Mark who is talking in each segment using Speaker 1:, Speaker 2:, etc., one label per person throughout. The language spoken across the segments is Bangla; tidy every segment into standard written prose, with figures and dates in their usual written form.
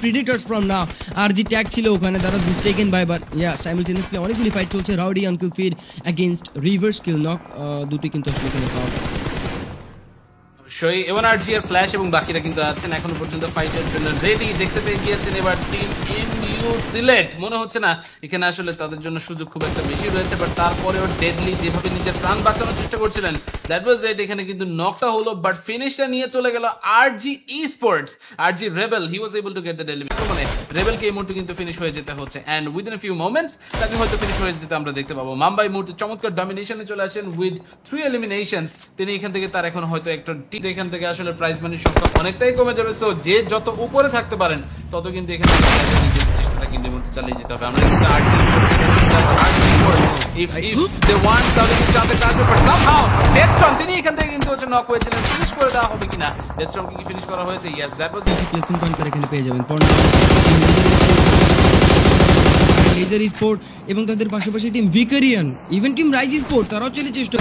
Speaker 1: predators from now. RG tag ছিল ওখানে, that was mistaken by, but yeah, simultaneously অনেকগুলি ফাইট চলছে। Rowdy uncle feed against reverse kill knock, দুটি কিন্তু আসলে এখানে পাওয়া।
Speaker 2: অবশ্যই এবার আরজি এর ফ্ল্যাশ এবং বাকিরা কিন্তু আছেন এখনো পর্যন্ত ফাইটের জন্য রেডি। দেখতে পেয়ে গিয়েছেন এবার টিম এমইউ সিলেট। মনে হচ্ছে না এখানে আসলে তাদের জন্য সুযোগ খুব একটা বেশি রয়েছে, বাট তারপরেও ডেডলি যেভাবে নিজের প্রাণ বাঁচানোর চেষ্টা করছিলেন, দ্যাট ওয়াজ ইট। এখানে কিন্তু নকটা হলো, বাট ফিনিশটা নিয়ে চলে গেল RG esports. RG rebel, he was able to get the deadly. মানে রেবেলকে এই মুহূর্তে কিন্তু ফিনিশ হয়ে যেতে হচ্ছে, and within a few moments তাকে হয়তো ফিনিশ হয়ে যেতে আমরা দেখতে পাবো। মাম্বাই মুহূর্তে চমৎকার ডমিনেশনে চলে আসেন উইথ 3 এলিমিনেশনস। তিনি এখান থেকে তার এখন হয়তো একটা এখান থেকে আসলে প্রাইজ মানির সংখ্যা অনেকটাই কমে যাবে। সো যে যত উপরে থাকতে পারেন তত কিন্তু এখানে চেষ্টাটা কিন্তু মধ্যে চালিয়ে যেতে হবে। আমরা কিন্তু তিনি এখান থেকে কিন্তু হচ্ছে নক হয়েছিলেন, ফিনিশ করে দেওয়া হবে কিনা, ডেথস্টর্মকে কি ফিনিশ করা হয়েছে? Yes, that was
Speaker 1: placement point তারা এখানে পেয়ে যাবেন লেজার স্পোর্ট এবং তাদের পাশাপাশি টিম ভিকারিয়ান, ইভেন টিম রাইজ স্পোর্ট, তারাও চলে চেষ্টা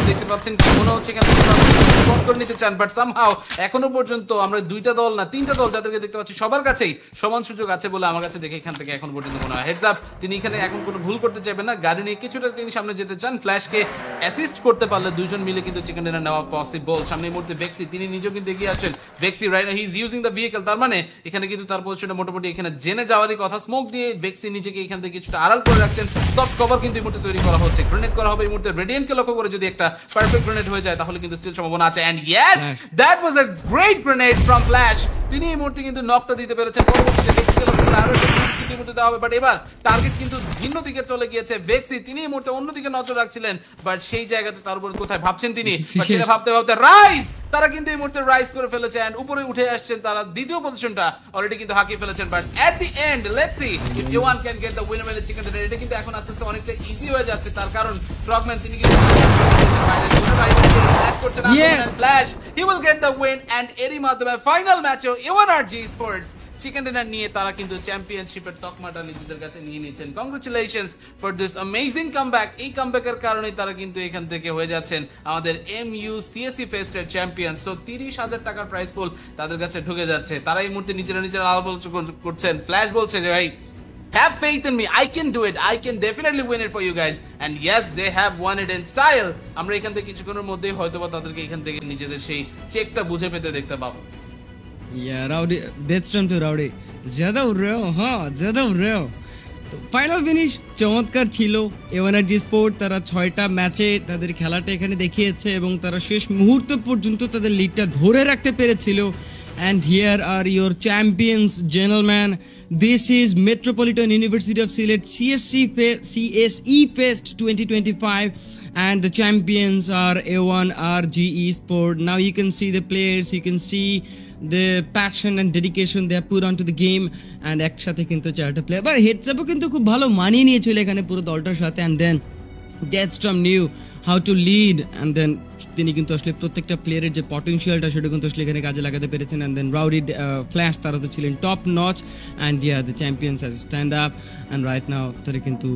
Speaker 2: দেখতে পাচ্ছেন কি মনে হচ্ছে এখান থেকে স্পট করে নিতে চান, বাট সামহাউ এখনো পর্যন্ত আমরা দুইটা দল না তিনটা দল যাদেরকে দেখতে পাচ্ছি সবার কাছেই সমান সুযোগ আছে বলে আমার কাছে দেখে এখান থেকে এখন পর্যন্ত মনে হয়। হেডস আপ, তিনি এখানে এখন কোনো ভুল করতে চাইবেন না, গাড়ি নিয়ে কিছুটা তিনি সামনে যেতে চান। ফ্ল্যাশকে অ্যাসিস্ট করতে পারলে দুজন মিলে কিন্তু চিকেন ডিনার নেওয়া পসিবল। সামনে এই মুহূর্তে বেক্সি, তিনি নিজেও কিন্তু এগিয়ে আসছেন। বেক্সি right now he is using the vehicle, তার মানে এখানে কিন্তু তার পজিশনটা মোটামুটি এখানে জেনে যাওয়ারই কথা। স্মোক দিয়ে বেক্সি নিজেকে এখান থেকে কিছুটা আড়াল করে রাখছেন। সফট কভার কিন্তু এই মুহূর্তে তৈরি করা হচ্ছে, গ্রেনেড করা হবে এই মুহূর্তে। রেডিয়েন্টকে লক্ষ্য করে যদি একটা পারফেক্ট গ্রেনেড হয়ে যায় তাহলে কিন্তু স্টিল সম্ভাবনা আছে। And yes, that was a great grenade from flash. তিনি এই মুহূর্তে কিন্তু নকটা দিতে পেরেছেন। পরবর্তীতে বেক্সিকে লক্ষ্য করে আরো একটা মুহূর্তে দেওয়া হবে, বাট এবার টার্গেট কিন্তু ভিন্ন দিকে চলে গিয়েছে। বেক্সি তিনি এই মুহূর্তে অন্যদিকে নজর রাখছিলেন, বাট সেই জায়গাতে তার উপর কোথায় ভাবছেন তিনি, সেটা ভাবতে ভাবতে রাইজ, তারা কিন্তু এই মুহূর্তে রাইজ করে ফেলেছে এন্ড উপরে উঠে আসছেন। তারা দ্বিতীয় পজিশনটা অলরেডি কিন্তু হাঁকিয়ে ফেলেছেন, but at the end let's see if A1 can get the winner with chicken dinner. এটা কিন্তু এখন আস্তে আস্তে অনেকটা ইজি হয়ে যাচ্ছে, তার কারণ ফ্রগম্যান তিনি কিন্তু flash he will get the win and এরই মাধ্যমে ফাইনাল ম্যাচে A one RG sports chicken dinner নিয়ে তারা কিন্তু চ্যাম্পিয়নশিপের তকমাটা নিজেদের কাছে নিয়ে নিয়েছেন। Congratulations for this amazing comeback. এই কামব্যাকের কারণে তারা কিন্তু এখান থেকে হয়ে যাচ্ছেন আমাদের এমইউ সিএসসি ফেস্টের চ্যাম্পিয়ন। সো 30,000 টাকার প্রাইজ পুল তাদের কাছে ঢুকে যাচ্ছে। তারা এই মুহূর্তে নিজেরা আলোচনা করছেন। ফ্ল্যাশ বলছে যে ভাই, have faith in me, I can do it, I can definitely win it for you guys, and yes they have won it in style. আমরা এখান থেকে কিছুক্ষণের মধ্যেই হয়তোবা তাদেরকে এখান থেকে নিজেদের সেই চেকটা বুঝে পেতে দেখতে পাবো।
Speaker 1: Yeah, Rowdy, Deathstorm to Rowdy. ज़्यादा उड़ रहे हो, हाँ ज़्यादा उड़ रहे हो। তো ফাইনাল ফিনিশ চমৎকার ছিল। এওয়ানার্জি স্পোর্ট তারা 6টা ম্যাচে তাদের খেলাটা এখানে দেখিয়েছে এবং তারা শেষ মুহূর্ত পর্যন্ত তাদের লিডটা ধরে রাখতে পেরেছিল। And here are your champions, gentlemen. This is Metropolitan University of Sylhet CSE Fest 2025, and the champions are A1 RGE Sport. Now you can see the players, you can see the passion and dedication they have put onto the game, and একসাথে কিন্তু 4টা প্লেয়ার, বাট হেডসআপও কিন্তু খুব ভালো মানিয়ে নিয়েছিল এখানে পুরো দলটার সাথে। and then Deathstorm knew how to lead, and then তিনি কিন্তু আসলে প্রত্যেকটা প্লেয়ারের যে পটেনশিয়ালটা সেটা কিন্তু আসলে এখানে কাজে লাগাতে পেরেছেন। and then Rowdy, Flash, তারা তো ছিলেন top notch, and yeah, the champions has stand up, and right now তারা কিন্তু